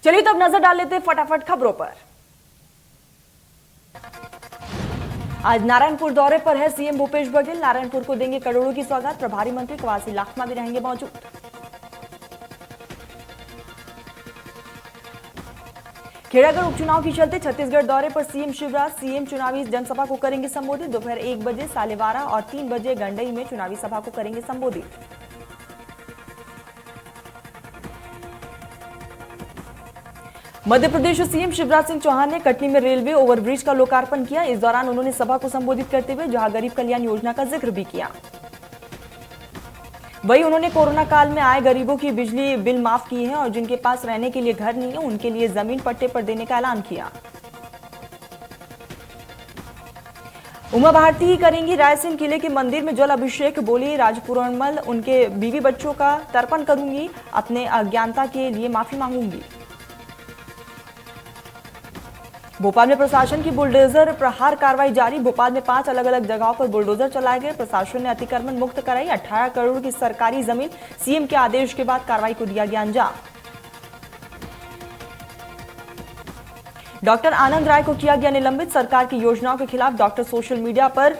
चलिए तो अब नजर डाल लेते हैं फटाफट खबरों पर। आज नारायणपुर दौरे पर है सीएम भूपेश बघेल। नारायणपुर को देंगे करोड़ों की सौगात। प्रभारी मंत्री कवासी लाखमा भी रहेंगे मौजूद। खेड़ागढ़ उपचुनाव के चलते छत्तीसगढ़ दौरे पर सीएम शिवराज। सीएम चुनावी जनसभा को करेंगे संबोधित। दोपहर 1 बजे सालेवारा और 3 बजे गंडई में चुनावी सभा को करेंगे संबोधित। मध्य प्रदेश सीएम शिवराज सिंह चौहान ने कटनी में रेलवे ओवरब्रिज का लोकार्पण किया। इस दौरान उन्होंने सभा को संबोधित करते हुए जहां गरीब कल्याण योजना का जिक्र भी किया। वहीं उन्होंने कोरोना काल में आए गरीबों की बिजली बिल माफ किए हैं और जिनके पास रहने के लिए घर नहीं है उनके लिए जमीन पट्टे पर देने का ऐलान किया। उमा भारती करेंगी रायसेन किले के मंदिर में जल अभिषेक। बोली राजपुरमल उनके बीवी बच्चों का तर्पण करूंगी, अपने अज्ञानता के लिए माफी मांगूंगी। भोपाल में प्रशासन की बुलडोजर प्रहार कार्रवाई जारी। भोपाल में 5 अलग अलग जगहों पर बुलडोजर चलाए गए। प्रशासन ने अतिक्रमण मुक्त कराई। 18 करोड़ की सरकारी जमीन। सीएम के आदेश के बाद कार्रवाई को दिया गया अंजाम। डॉक्टर आनंद राय को किया गया निलंबित। सरकार की योजनाओं के खिलाफ डॉक्टर सोशल मीडिया पर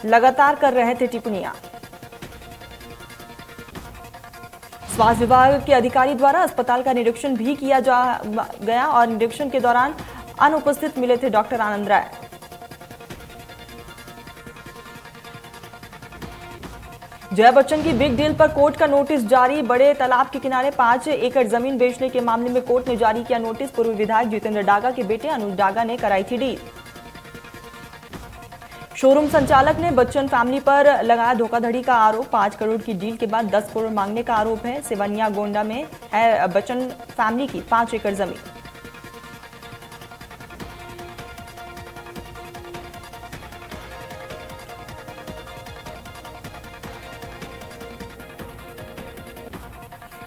लगातार कर रहे थे टिप्पणियां। स्वास्थ्य विभाग के अधिकारी द्वारा अस्पताल का निरीक्षण भी किया गया और निरीक्षण के दौरान अनुपस्थित मिले थे डॉक्टर आनंद राय। जया बच्चन की बिग डील पर कोर्ट का नोटिस जारी। बड़े तालाब के किनारे 5 एकड़ जमीन बेचने के मामले में कोर्ट ने जारी किया नोटिस। पूर्व विधायक जितेंद्र डागा के बेटे अनुज डागा ने कराई थी डील। शोरूम संचालक ने बच्चन फैमिली पर लगाया धोखाधड़ी का आरोप। 5 करोड़ की डील के बाद 10 करोड़ मांगने का आरोप है। सिवनिया गोंडा में है बच्चन फैमिली की 5 एकड़ जमीन।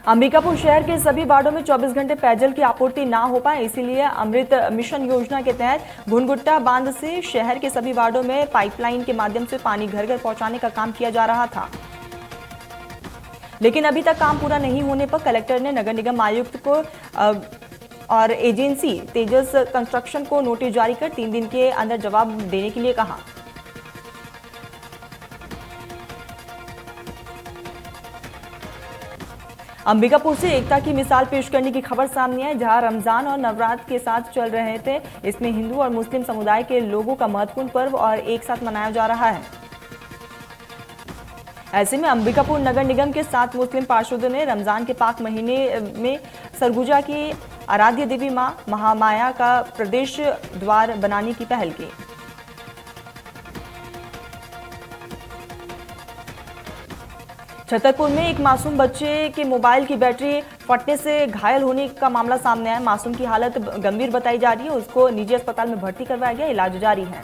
अंबिकापुर शहर के सभी वार्डों में 24 घंटे पेयजल की आपूर्ति ना हो पाए, इसीलिए अमृत मिशन योजना के तहत घुनगुट्टा बांध से शहर के सभी वार्डों में पाइपलाइन के माध्यम से पानी घर घर पहुंचाने का काम किया जा रहा था। लेकिन अभी तक काम पूरा नहीं होने पर कलेक्टर ने नगर निगम आयुक्त को और एजेंसी तेजस कंस्ट्रक्शन को नोटिस जारी कर 3 दिन के अंदर जवाब देने के लिए कहा। अंबिकापुर से एकता की मिसाल पेश करने की खबर सामने आई, जहां रमजान और नवरात्र के साथ चल रहे थे। इसमें हिंदू और मुस्लिम समुदाय के लोगों का महत्वपूर्ण पर्व और एक साथ मनाया जा रहा है। ऐसे में अंबिकापुर नगर निगम के 7 मुस्लिम पार्षदों ने रमजान के पाक महीने में सरगुजा की आराध्य देवी मां महामाया का प्रदेश द्वार बनाने की पहल की। छतरपुर में एक मासूम बच्चे के मोबाइल की बैटरी फटने से घायल होने का मामला सामने आया। मासूम की हालत गंभीर बताई जा रही है। उसको निजी अस्पताल में भर्ती करवाया गया, इलाज जारी है।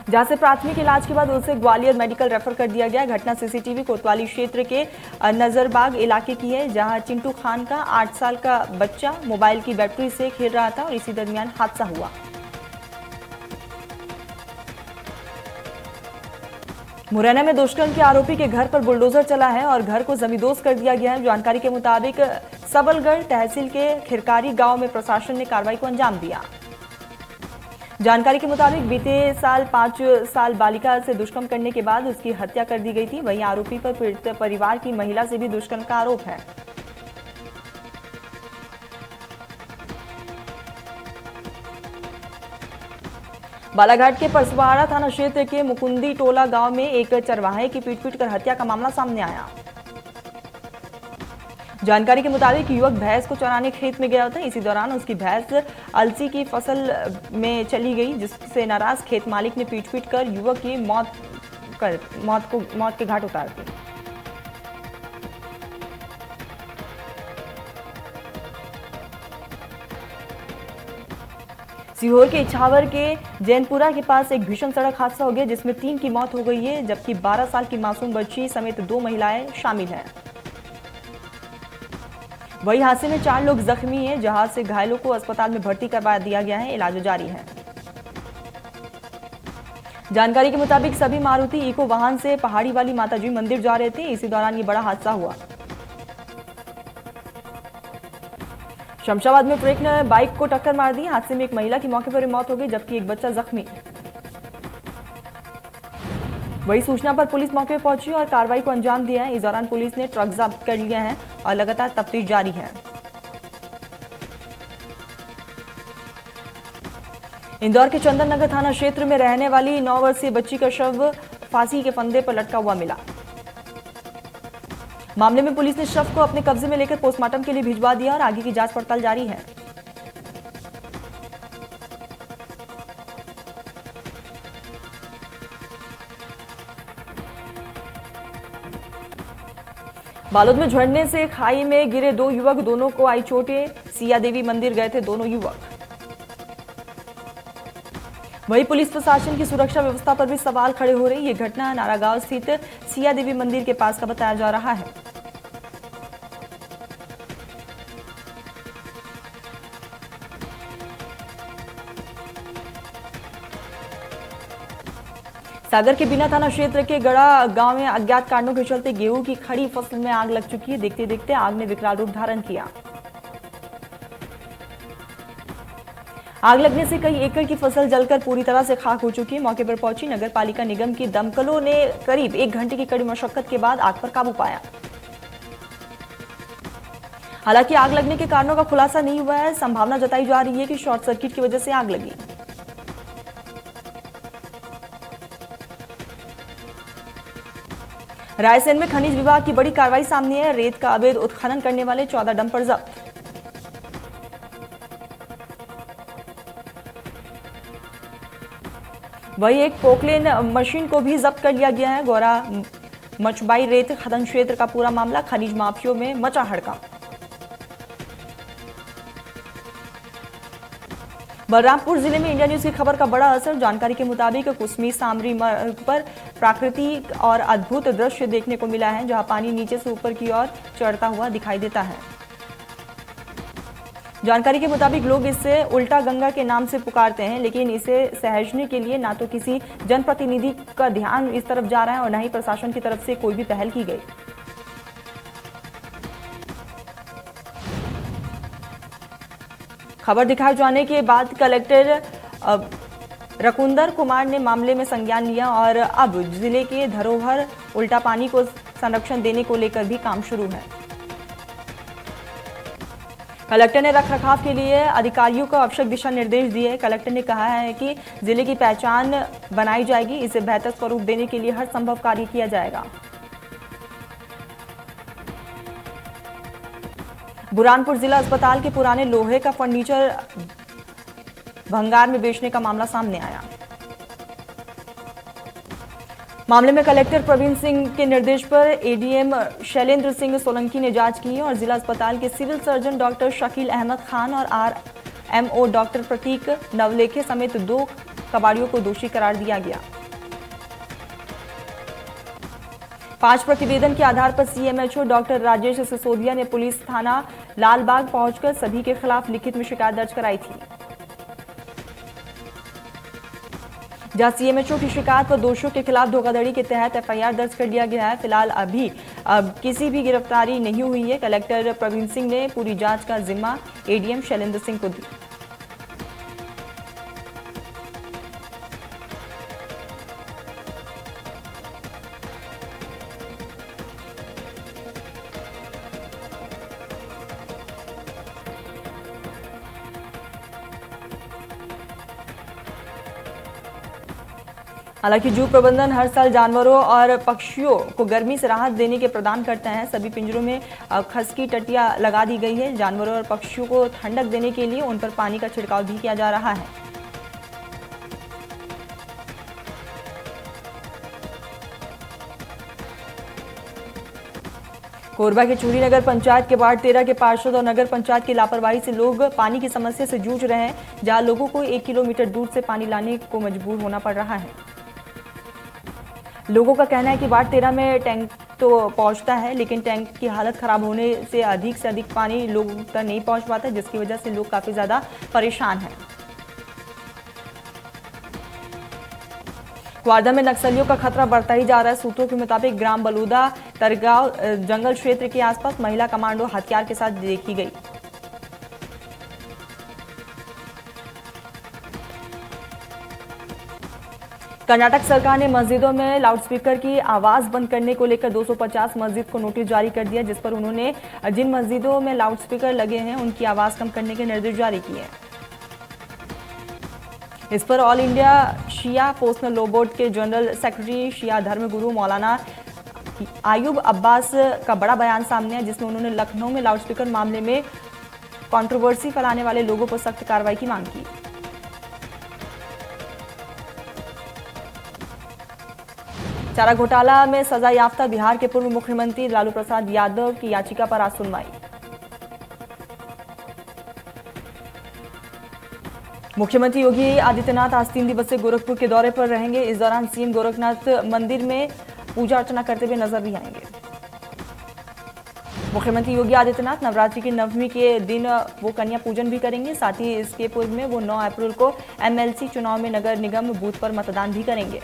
जहां से प्राथमिक इलाज के बाद उसे ग्वालियर मेडिकल रेफर कर दिया गया। घटना सीसीटीवी कोतवाली क्षेत्र के नजरबाग इलाके की है, जहां चिंटू खान का 8 साल का बच्चा मोबाइल की बैटरी से खेल रहा था और इसी दरमियान हादसा हुआ। मुरैना में दुष्कर्म के आरोपी के घर पर बुलडोजर चला है और घर को जमींदोज कर दिया गया है। जानकारी के मुताबिक सबलगढ़ तहसील के खिरकारी गांव में प्रशासन ने कार्रवाई को अंजाम दिया। जानकारी के मुताबिक बीते साल 5 साल बालिका से दुष्कर्म करने के बाद उसकी हत्या कर दी गई थी। वहीं आरोपी पर पीड़ित परिवार की महिला से भी दुष्कर्म का आरोप है। बालाघाट के परसवाड़ा थाना क्षेत्र के मुकुंदी टोला गांव में एक चरवाहे की पीट कर हत्या का मामला सामने आया। जानकारी के मुताबिक युवक भैंस को चराने खेत में गया था। इसी दौरान उसकी भैंस अलसी की फसल में चली गई, जिससे नाराज खेत मालिक ने पीट कर युवक की मौत के घाट उतार दी। सीहोर के इछावर के जैनपुरा के पास एक भीषण सड़क हादसा हो गया, जिसमें 3 की मौत हो गई है, जबकि 12 साल की मासूम बच्ची समेत 2 महिलाएं शामिल हैं। वही हादसे में 4 लोग जख्मी हैं, जहां से घायलों को अस्पताल में भर्ती करवा दिया गया है, इलाज जारी है। जानकारी के मुताबिक सभी मारुति इको वाहन से पहाड़ी वाली माताजी मंदिर जा रहे थे। इसी दौरान ये बड़ा हादसा हुआ। शमशाबाद में ट्रक ने बाइक को टक्कर मार दी। हादसे में एक महिला की मौके पर ही मौत हो गई, जबकि एक बच्चा जख्मी। वही सूचना पर पुलिस मौके पर पहुंची और कार्रवाई को अंजाम दिया है। इस दौरान पुलिस ने ट्रक जब्त कर लिया है और लगातार तफ्तीश जारी है। इंदौर के चंदन नगर थाना क्षेत्र में रहने वाली 9 वर्षीय बच्ची का शव फांसी के फंदे पर लटका हुआ मिला। मामले में पुलिस ने शव को अपने कब्जे में लेकर पोस्टमार्टम के लिए भिजवा दिया और आगे की जांच पड़ताल जारी है। बालोद में झड़ने से खाई में गिरे 2 युवक, दोनों को आई चोटें। सिया देवी मंदिर गए थे दोनों युवक। वहीं पुलिस प्रशासन की सुरक्षा व्यवस्था पर भी सवाल खड़े हो रहे। ये घटना नारागांव स्थित सिया देवी मंदिर के पास का बताया जा रहा है। सागर के बिना थाना क्षेत्र के गड़ा गांव में अज्ञात कारणों के चलते गेहूं की खड़ी फसल में आग लग चुकी है। देखते देखते आग ने विकराल रूप धारण किया। आग लगने से कई एकड़ की फसल जलकर पूरी तरह से खाक हो चुकी है। मौके पर पहुंची नगर पालिका निगम की दमकलों ने करीब 1 घंटे की कड़ी मशक्कत के बाद आग पर काबू पाया। हालांकि आग लगने के कारणों का खुलासा नहीं हुआ है। संभावना जताई जा रही है कि शॉर्ट सर्किट की वजह से आग लगी। रायसेन में खनिज विभाग की बड़ी कार्रवाई सामने है। रेत का अवैध उत्खनन करने वाले 14 डंपर जब्त। वही एक पोकलेन मशीन को भी जब्त कर लिया गया है। गौरा मचबाई रेत खनन क्षेत्र का पूरा मामला, खनिज माफियों में मचा हड़कंप। बलरामपुर जिले में इंडिया न्यूज की खबर का बड़ा असर। जानकारी के मुताबिक कुसमी सामरी मार्ग पर प्राकृतिक और अद्भुत दृश्य देखने को मिला है, जहां पानी नीचे से ऊपर की ओर चढ़ता हुआ दिखाई देता है। जानकारी के मुताबिक लोग इसे उल्टा गंगा के नाम से पुकारते हैं, लेकिन इसे सहेजने के लिए ना तो किसी जनप्रतिनिधि का ध्यान इस तरफ जा रहा है और न ही प्रशासन की तरफ से कोई भी पहल की गई। खबर दिखाए जाने के बाद कलेक्टर रकुंदर कुमार ने मामले में संज्ञान लिया और अब जिले के धरोहर उल्टा पानी को संरक्षण देने को लेकर भी काम शुरू है। कलेक्टर ने रखरखाव के लिए अधिकारियों को आवश्यक दिशा निर्देश दिए। कलेक्टर ने कहा है कि जिले की पहचान बनाई जाएगी, इसे बेहतर स्वरूप देने के लिए हर संभव कार्य किया जाएगा। बुरहानपुर जिला अस्पताल के पुराने लोहे का फर्नीचर भंगार में बेचने का मामला सामने आया। मामले में कलेक्टर प्रवीण सिंह के निर्देश पर एडीएम शैलेंद्र सिंह सोलंकी ने जांच की और जिला अस्पताल के civil surgeon doctor Shakeel Ahmad Khan और आरएमओ डॉक्टर प्रतीक नवलेखे समेत 2 कबाड़ियों को दोषी करार दिया गया। 5 प्रतिवेदन के आधार पर सीएमएचओ डॉक्टर राजेश सिसोदिया ने पुलिस थाना लालबाग पहुंचकर सभी के खिलाफ लिखित में शिकायत दर्ज कराई थी, जहां सीएमएचओ की शिकायत पर दोषियों के खिलाफ धोखाधड़ी के तहत एफआईआर दर्ज कर लिया गया है। फिलहाल अभी किसी भी गिरफ्तारी नहीं हुई है। कलेक्टर प्रवीण सिंह ने पूरी जांच का जिम्मा एडीएम शैलेंद्र सिंह को दी। हालांकि जू प्रबंधन हर साल जानवरों और पक्षियों को गर्मी से राहत देने के प्रदान करते हैं। सभी पिंजरों में खसकी टटिया लगा दी गई है। जानवरों और पक्षियों को ठंडक देने के लिए उन पर पानी का छिड़काव भी किया जा रहा है। कोरबा के चूड़ी नगर पंचायत के वार्ड 13 के पार्षद और नगर पंचायत की लापरवाही से लोग पानी की समस्या से जूझ रहे हैं, जहां लोगों को 1 किलोमीटर दूर से पानी लाने को मजबूर होना पड़ रहा है। लोगों का कहना है कि वार्ड 13 में टैंक तो पहुंचता है, लेकिन टैंक की हालत खराब होने से अधिक पानी लोगों तक नहीं पहुंच पाता, जिसकी वजह से लोग काफी ज्यादा परेशान हैं। वारदा में नक्सलियों का खतरा बढ़ता ही जा रहा है। सूत्रों के मुताबिक ग्राम बलूदा तरगांव जंगल क्षेत्र के आसपास महिला कमांडो हथियार के साथ देखी गई। कर्नाटक सरकार ने मस्जिदों में लाउडस्पीकर की आवाज बंद करने को लेकर 250 मस्जिद को नोटिस जारी कर दिया, जिस पर उन्होंने जिन मस्जिदों में लाउडस्पीकर लगे हैं उनकी आवाज कम करने के निर्देश जारी किए। इस पर ऑल इंडिया शिया पर्सनल लॉ बोर्ड के जनरल सेक्रेटरी शिया धर्मगुरु मौलाना आयुब अब्बास का बड़ा बयान सामने है, जिसमें उन्होंने लखनऊ में लाउडस्पीकर मामले में कंट्रोवर्सी फैलाने वाले लोगों पर सख्त कार्रवाई की मांग की। चारा घोटाला में सजा याफ्ता बिहार के पूर्व मुख्यमंत्री लालू प्रसाद यादव की याचिका पर आज सुनवाई। मुख्यमंत्री योगी आदित्यनाथ आज 3 दिवसीय गोरखपुर के दौरे पर रहेंगे। इस दौरान सीएम गोरखनाथ मंदिर में पूजा अर्चना करते हुए नजर भी आएंगे। मुख्यमंत्री योगी आदित्यनाथ नवरात्रि की नवमी के दिन वो कन्या पूजन भी करेंगे। साथ ही इसके पूर्व में वो 9 अप्रैल को एमएलसी चुनाव में नगर निगम बूथ पर मतदान भी करेंगे।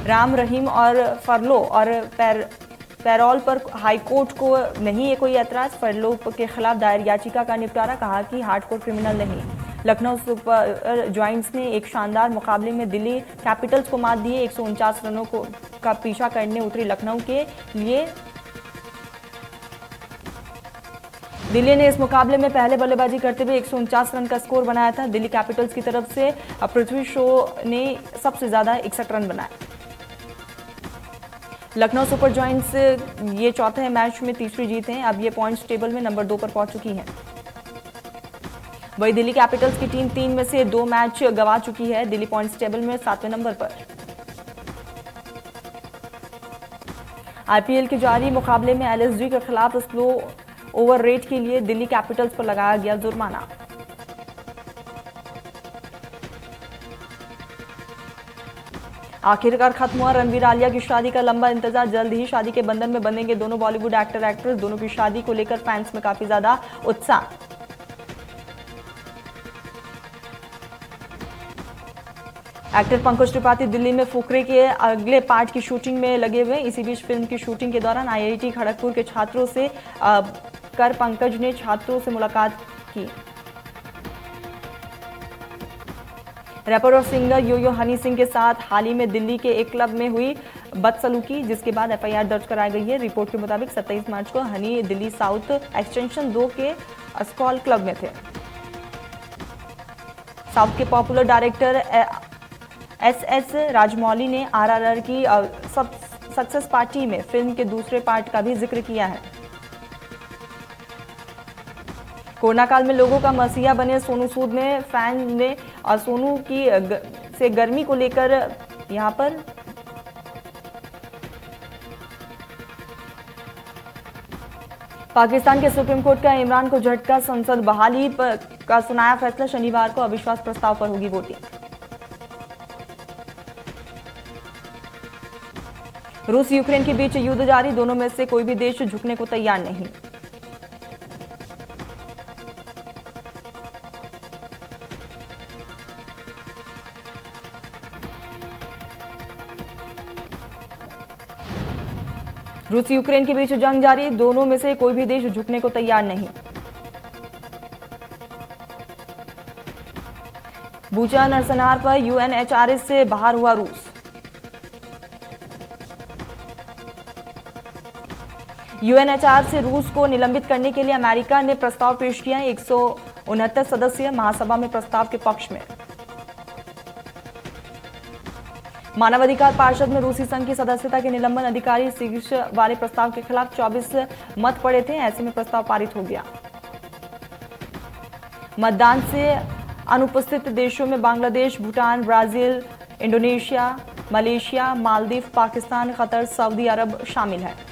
राम रहीम और फरलो और पैरोल पर हाईकोर्ट को नहीं है कोई ऐतराज। फरलो के खिलाफ दायर याचिका का निपटारा, कहा कि हार्डकोर क्रिमिनल नहीं। लखनऊ सुपर जॉइंट्स ने एक शानदार मुकाबले में दिल्ली कैपिटल्स को मात दिए। 149 रनों का पीछा करने उतरी लखनऊ के लिए दिल्ली ने इस मुकाबले में पहले बल्लेबाजी करते हुए 149 रन का स्कोर बनाया था। दिल्ली कैपिटल्स की तरफ से पृथ्वी शॉ ने सबसे ज्यादा 61 रन बनाए। लखनऊ सुपर जॉइंट्स ये चौथे मैच में तीसरी जीत है। अब ये पॉइंट्स टेबल में नंबर 2 पर पहुंच चुकी है। वही दिल्ली कैपिटल्स की टीम 3 में से 2 मैच गंवा चुकी है। दिल्ली पॉइंट्स टेबल में 7वें नंबर पर। आईपीएल के जारी मुकाबले में एलएसजी के खिलाफ स्लो ओवर रेट के लिए दिल्ली कैपिटल्स पर लगाया गया जुर्माना। आखिरकार खत्म हुआ रणवीर आलिया की शादी का लंबा इंतजार। जल्द ही शादी के बंधन में बंधेंगे दोनों बॉलीवुड एक्टर एक्ट्रेस। दोनों की शादी को लेकर फैंस में काफी ज्यादा उत्साह। एक्टर पंकज त्रिपाठी दिल्ली में फुकरे के अगले पार्ट की शूटिंग में लगे हुए। इसी बीच फिल्म की शूटिंग के दौरान आईआईटी खड़गपुर के छात्रों से पंकज ने छात्रों से मुलाकात की। रैपर और सिंगर यो हनी सिंह के साथ हाल ही में दिल्ली के एक क्लब में हुई बदसलूकी, जिसके बाद एफआईआर दर्ज कराई गई है। रिपोर्ट के मुताबिक 27 मार्च को हनी दिल्ली साउथ एक्सटेंशन 2 के अस्कॉल क्लब में थे। साउथ के पॉपुलर डायरेक्टर एस राजमौली ने आरआरआर की सक्सेस पार्टी में फिल्म के दूसरे पार्ट का भी जिक्र किया है। कोरोना काल में लोगों का मसीहा बने सोनू सूद ने फैन ने और सोनू की से गर्मी को लेकर यहां पर पाकिस्तान के सुप्रीम कोर्ट का इमरान को झटका। संसद बहाली का सुनाया फैसला। शनिवार को अविश्वास प्रस्ताव पर होगी वोटिंग। रूस यूक्रेन के बीच युद्ध जारी। दोनों में से कोई भी देश झुकने को तैयार नहीं। रूस यूक्रेन के बीच जंग जारी। दोनों में से कोई भी देश झुकने को तैयार नहीं। बूचा नरसंहार पर यूएनएचआरएस से बाहर हुआ रूस। यूएनएचआर से रूस को निलंबित करने के लिए अमेरिका ने प्रस्ताव पेश किया है। 169 सदस्य महासभा में प्रस्ताव के पक्ष में। मानवाधिकार पार्षद में रूसी संघ की सदस्यता के निलंबन अधिकारी शीर्ष वाले प्रस्ताव के खिलाफ 24 मत पड़े थे। ऐसे में प्रस्ताव पारित हो गया। मतदान से अनुपस्थित देशों में Bangladesh, Bhutan, Brazil, Indonesia, Malaysia, Maldives, Pakistan, Qatar, Saudi Arab शामिल है।